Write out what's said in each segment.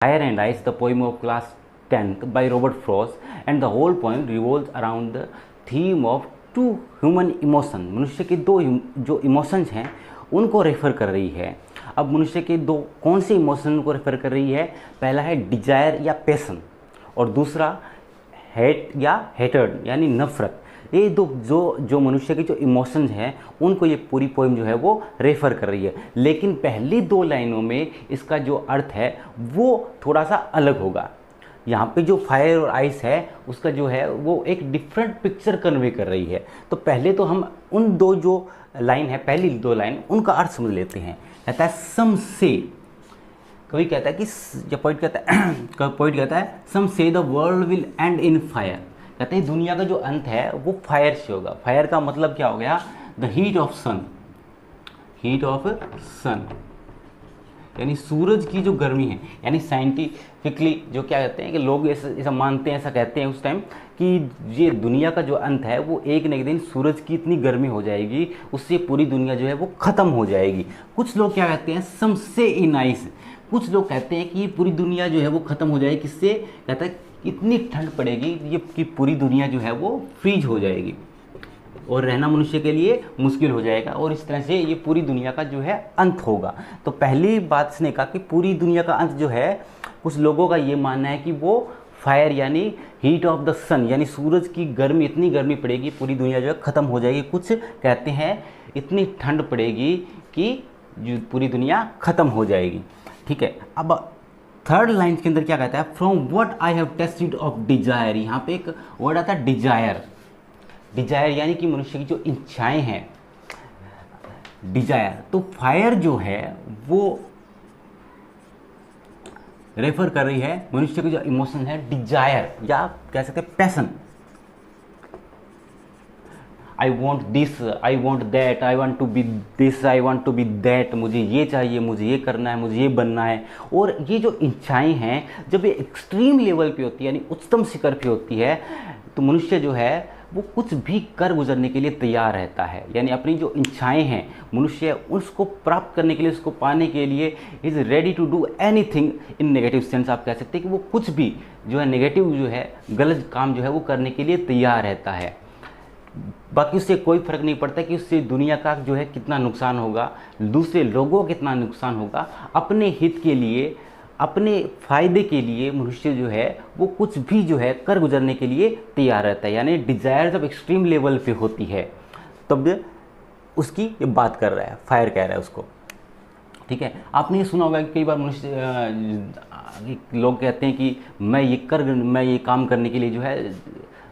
Fire and Ice, the poem of class 10th by Robert Frost, and the whole poem revolves around the theme of two human emotion. मनुष्य के दो जो emotions हैं उनको refer कर रही है। अब मनुष्य के दो कौन से इमोशन को रेफर कर रही है? पहला है डिजायर या पैशन और दूसरा हेट या हेटर्ड यानी नफरत। ये दो जो मनुष्य के जो इमोशंस हैं उनको ये पूरी पोइम जो है वो रेफ़र कर रही है। लेकिन पहली दो लाइनों में इसका जो अर्थ है वो थोड़ा सा अलग होगा। यहाँ पे जो फायर और आइस है उसका जो है वो एक डिफरेंट पिक्चर कन्वे कर रही है। तो पहले तो हम उन दो जो लाइन है, पहली दो लाइन, उनका अर्थ समझ लेते हैं। कहता है सम से, कभी कहता है कि जब पोइट कहता है सम से the world will and in fire. कहते हैं दुनिया का जो अंत है वो फायर से होगा। फायर का मतलब क्या हो गया? The heat of sun, heat of sun यानी सूरज की जो गर्मी है। यानी साइंटिफिकली जो क्या कहते हैं कि लोग ऐसा मानते हैं, ऐसा कहते हैं उस टाइम कि ये दुनिया का जो अंत है वो एक न एक दिन सूरज की इतनी गर्मी हो जाएगी, उससे पूरी दुनिया जो है वो ख़त्म हो जाएगी। कुछ लोग क्या कहते हैं सम से इन आइस, कुछ लोग कहते हैं कि पूरी दुनिया जो है वो ख़त्म हो जाएगी। किससे? कहता है इतनी ठंड पड़ेगी ये कि पूरी दुनिया जो है वो फ्रीज हो जाएगी और रहना मनुष्य के लिए मुश्किल हो जाएगा और इस तरह से ये पूरी दुनिया का जो है अंत होगा। तो पहली बात इसने कहा कि पूरी दुनिया का अंत जो है, कुछ लोगों का ये मानना है कि वो फायर यानी हीट ऑफ द सन यानी सूरज की गर्मी, इतनी गर्मी पड़ेगी पूरी दुनिया जो है ख़त्म हो जाएगी। कुछ कहते हैं इतनी ठंड पड़ेगी कि जो पूरी दुनिया ख़त्म हो जाएगी। ठीक है, अब थर्ड लाइन के अंदर क्या कहता है? From what I have tasted of Dzire. यहाँ पे एक वर्ड आता है डिजायर। डिजायर यानी कि मनुष्य की जो इच्छाएं हैं, डिजायर। तो फायर जो है वो रेफर कर रही है मनुष्य की जो इमोशन है डिजायर या कह सकते हैं passion. I want this, I want that, I want to be this, I want to be that. मुझे ये चाहिए, मुझे ये करना है, मुझे ये बनना है। और ये जो इच्छाएं हैं जब ये एक्सट्रीम लेवल पे होती है यानी उच्चतम शिखर पे होती है तो मनुष्य जो है वो कुछ भी कर गुजरने के लिए तैयार रहता है। यानी अपनी जो इच्छाएं हैं मनुष्य उसको प्राप्त करने के लिए, उसको पाने के लिए is ready to do anything in negative sense. आप कह सकते हैं कि वो कुछ भी जो है नेगेटिव जो है गलत काम जो है वो करने के लिए तैयार रहता है। बाकी उससे कोई फ़र्क नहीं पड़ता कि उससे दुनिया का जो है कितना नुकसान होगा, दूसरे लोगों को कितना नुकसान होगा। अपने हित के लिए, अपने फ़ायदे के लिए मनुष्य जो है वो कुछ भी जो है कर गुजरने के लिए तैयार रहता है। यानी डिज़ायर जब एक्सट्रीम लेवल पे होती है तब उसकी ये बात कर रहा है, फायर कह रहा है उसको। ठीक है, आपने ये सुना होगा कि कई बार मनुष्य लोग कहते हैं कि मैं ये काम करने के लिए जो है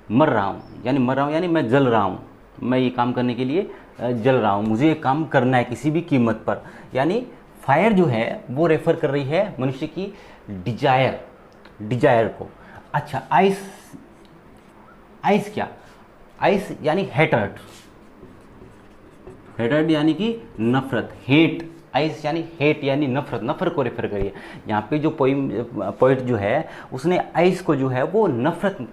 मर रहा हूँ यानी मैं जल रहा हूँ, मैं ये काम करने के लिए जल रहा हूँ, मुझे ये काम करना है किसी भी कीमत पर। यानी फायर जो है वो रेफर कर रही है मनुष्य की डिजायर को। अच्छा, आइस क्या? आइस यानी हेटर्ड यानी कि नफरत, हेट। आइस यानी हेट यानी नफरत को रेफर करिए। यहाँ पे जो पोइट जो है उसने आइस को जो है वो नफरत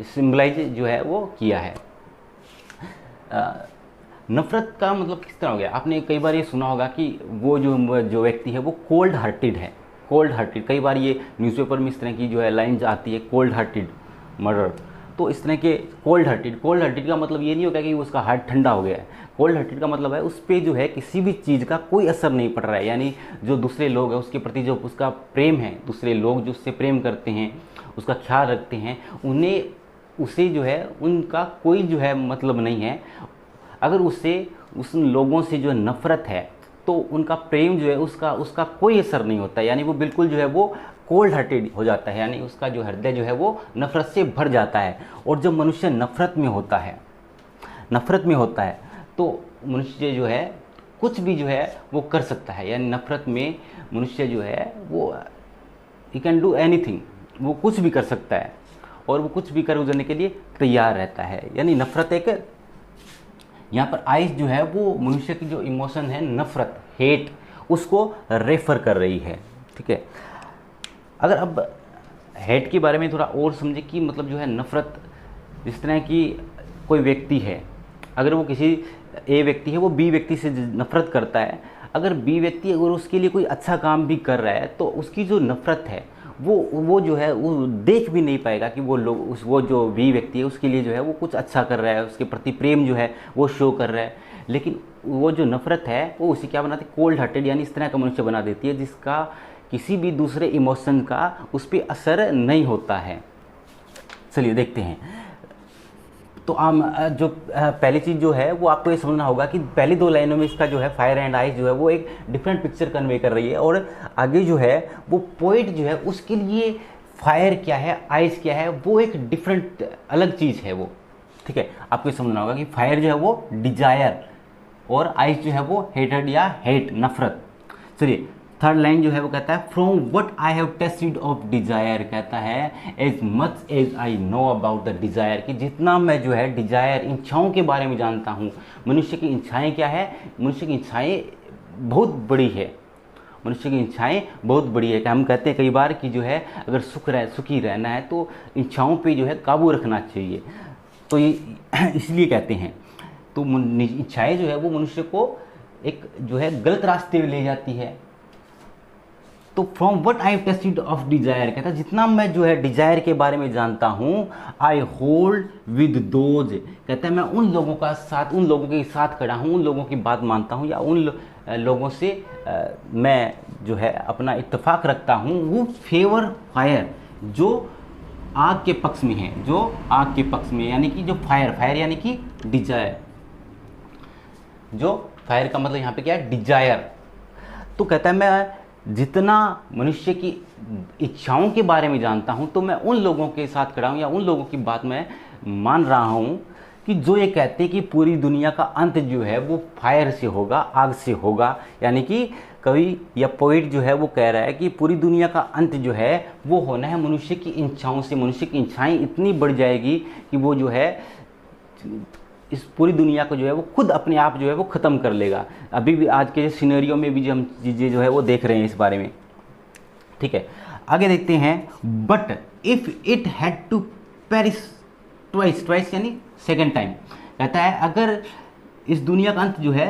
सिम्बलाइज जो है वो किया है। नफ़रत का मतलब किस तरह हो गया? आपने कई बार ये सुना होगा कि वो जो व्यक्ति है वो कोल्ड हार्टेड है। कोल्ड हार्टेड, कई बार ये न्यूज़पेपर में इस तरह की जो है लाइन्स आती है, कोल्ड हार्टेड मर्डर। तो इस तरह के कोल्ड हार्टेड का मतलब ये नहीं होगा कि उसका हार्ट ठंडा हो गया है। कोल्ड हार्टेड का मतलब है उस पर जो है किसी भी चीज़ का कोई असर नहीं पड़ रहा है। यानी जो दूसरे लोग हैं उसके प्रति जो उसका प्रेम है, दूसरे लोग जो उससे प्रेम करते हैं, उसका ख्याल रखते हैं, उसे जो है उनका कोई जो है मतलब नहीं है। अगर उस लोगों से जो है नफ़रत है तो उनका प्रेम जो है उसका कोई असर नहीं होता। यानी वो बिल्कुल जो है वो कोल्ड हार्टेड हो जाता है, यानी उसका जो हृदय जो है वो नफ़रत से भर जाता है। और जब मनुष्य नफ़रत में होता है तो मनुष्य जो है कुछ भी जो है वो कर सकता है। यानी नफ़रत में मनुष्य जो है वो ही कैन डू एनीथिंग, वो कुछ भी कर सकता है और वो कुछ भी कर गुजरने के लिए तैयार रहता है। यानी नफ़रत एक, यहाँ पर आइस जो है वो मनुष्य की जो इमोशन है नफ़रत, हेट, उसको रेफर कर रही है। ठीक है, अगर अब हेट के बारे में थोड़ा और समझे कि मतलब जो है नफ़रत, जिस तरह की कोई व्यक्ति है, अगर वो किसी ए व्यक्ति है वो बी व्यक्ति से नफ़रत करता है, अगर बी व्यक्ति अगर उसके लिए कोई अच्छा काम भी कर रहा है तो उसकी जो नफ़रत है वो जो है वो देख भी नहीं पाएगा कि वो लोग वो जो बी व्यक्ति है उसके लिए जो है वो कुछ अच्छा कर रहा है, उसके प्रति प्रेम जो है वो शो कर रहा है। लेकिन वो जो नफ़रत है वो उसे क्या बनाती है, कोल्ड हार्टेड, यानी इस तरह का मनुष्य बना देती है जिसका किसी भी दूसरे इमोशन का उस पर असर नहीं होता है। चलिए देखते हैं। तो जो पहली चीज़ जो है वो आपको ये समझना होगा कि पहली 2 लाइनों में इसका जो है फायर एंड आइज जो है वो एक डिफरेंट पिक्चर कन्वे कर रही है, और आगे जो है वो पोइट जो है उसके लिए फायर क्या है, आइज क्या है, वो एक डिफरेंट अलग चीज़ है वो। ठीक है, आपको ये समझना होगा कि फायर जो है वो डिजायर और आइज जो है वो हेटेड या हेट, नफरत। चलिए थर्ड लाइन जो है वो कहता है from what I have tasted of desire, कहता है as much as I know about the desire, कि जितना मैं जो है डिजायर, इच्छाओं के बारे में जानता हूँ। मनुष्य की इच्छाएं क्या है, मनुष्य की इच्छाएं बहुत बड़ी है, मनुष्य की इच्छाएं बहुत बड़ी है। कि हम कहते हैं कई बार कि जो है अगर सुखी रहना है तो इच्छाओं पे जो है काबू रखना चाहिए, तो ये इसलिए कहते हैं। तो इच्छाएं जो है वो मनुष्य को एक जो है गलत रास्ते में ले जाती है। तो from what I tasted of desire, कहता है जितना मैं जो है डिजायर के बारे में जानता हूँ, आई होल्ड विद दोज, कहता है मैं उन लोगों के साथ खड़ा हूँ, उन लोगों की बात मानता हूँ, या उन लोगों से मैं जो है अपना इत्तेफाक रखता हूँ, वो फेवर फायर, जो आग के पक्ष में है, जो आग के पक्ष में, यानी कि जो फायर यानी कि डिजायर, जो फायर का मतलब यहाँ पे क्या है, डिजायर। तो कहता है मैं जितना मनुष्य की इच्छाओं के बारे में जानता हूँ तो मैं उन लोगों के साथ खड़ा हूँ, या उन लोगों की बात मैं मान रहा हूँ कि जो ये कहते हैं कि पूरी दुनिया का अंत जो है वो फायर से होगा, आग से होगा। यानी कि कवि या पोइट जो है वो कह रहा है कि पूरी दुनिया का अंत जो है वो होना है मनुष्य की इच्छाओं से। मनुष्य की इच्छाएं इतनी बढ़ जाएगी कि वो जो है इस पूरी दुनिया को जो है वो खुद अपने आप जो है वो ख़त्म कर लेगा। अभी भी आज के सिनेरियो में भी जो हम चीज़ें जो है वो देख रहे हैं इस बारे में। ठीक है, आगे देखते हैं। But if it had to perish twice यानी सेकेंड टाइम, कहता है अगर इस दुनिया का अंत जो है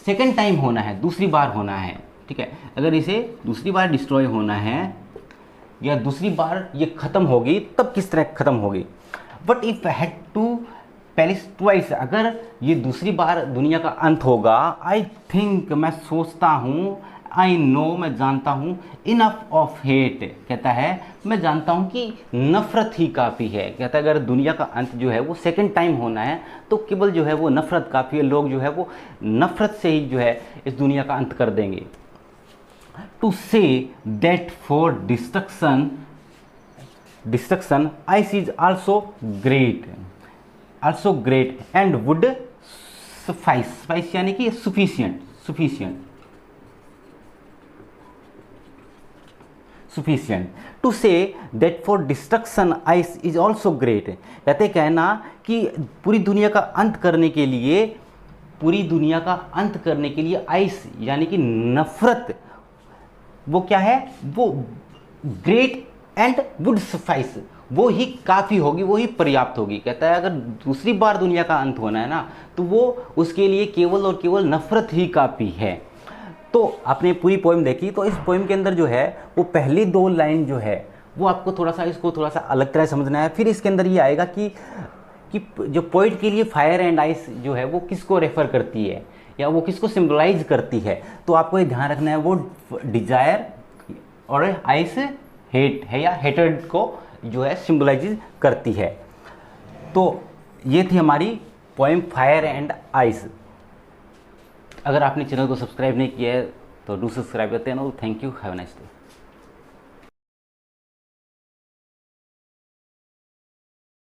सेकेंड टाइम होना है, दूसरी बार होना है, ठीक है, अगर इसे दूसरी बार डिस्ट्रॉय होना है या दूसरी बार ये ख़त्म होगी, तब किस तरह ख़त्म होगी। But if had to perish twice, अगर ये दूसरी बार दुनिया का अंत होगा, आई थिंक, मैं सोचता हूँ, आई नो, मैं जानता हूँ, इनफ ऑफ हेट, कहता है मैं जानता हूँ कि नफ़रत ही काफ़ी है। कहता है अगर दुनिया का अंत जो है वो सेकंड टाइम होना है तो केवल जो है वो नफ़रत काफ़ी है, लोग जो है वो नफ़रत से ही जो है इस दुनिया का अंत कर देंगे। To say that for destruction ice is also great and would suffice यानी कि sufficient to say that for destruction ice is also great, कहते कहना कि पूरी दुनिया का अंत करने के लिए आइस यानी कि नफरत, वो क्या है, वो ग्रेट एंड वुड सफाइस, वो ही काफ़ी होगी, वो ही पर्याप्त होगी। कहता है अगर दूसरी बार दुनिया का अंत होना है ना तो वो उसके लिए केवल और केवल नफरत ही काफ़ी है। तो आपने पूरी पोइम देखी, तो इस पोइम के अंदर जो है वो पहली 2 लाइन जो है वो आपको इसको थोड़ा सा अलग तरह समझना है। फिर इसके अंदर ये आएगा कि जो पोइट के लिए फायर एंड आइस जो है वो किसको रेफर करती है या वो किसको सिंबलाइज करती है। तो आपको ये ध्यान रखना है वो डिजायर और आइस हेट है या हेटेड को जो है सिंबलाइज करती है। तो ये थी हमारी पोइम फायर एंड आइस। अगर आपने चैनल को सब्सक्राइब नहीं किया है तो डू सब्सक्राइब करते हैं। Thank you, have a nice day.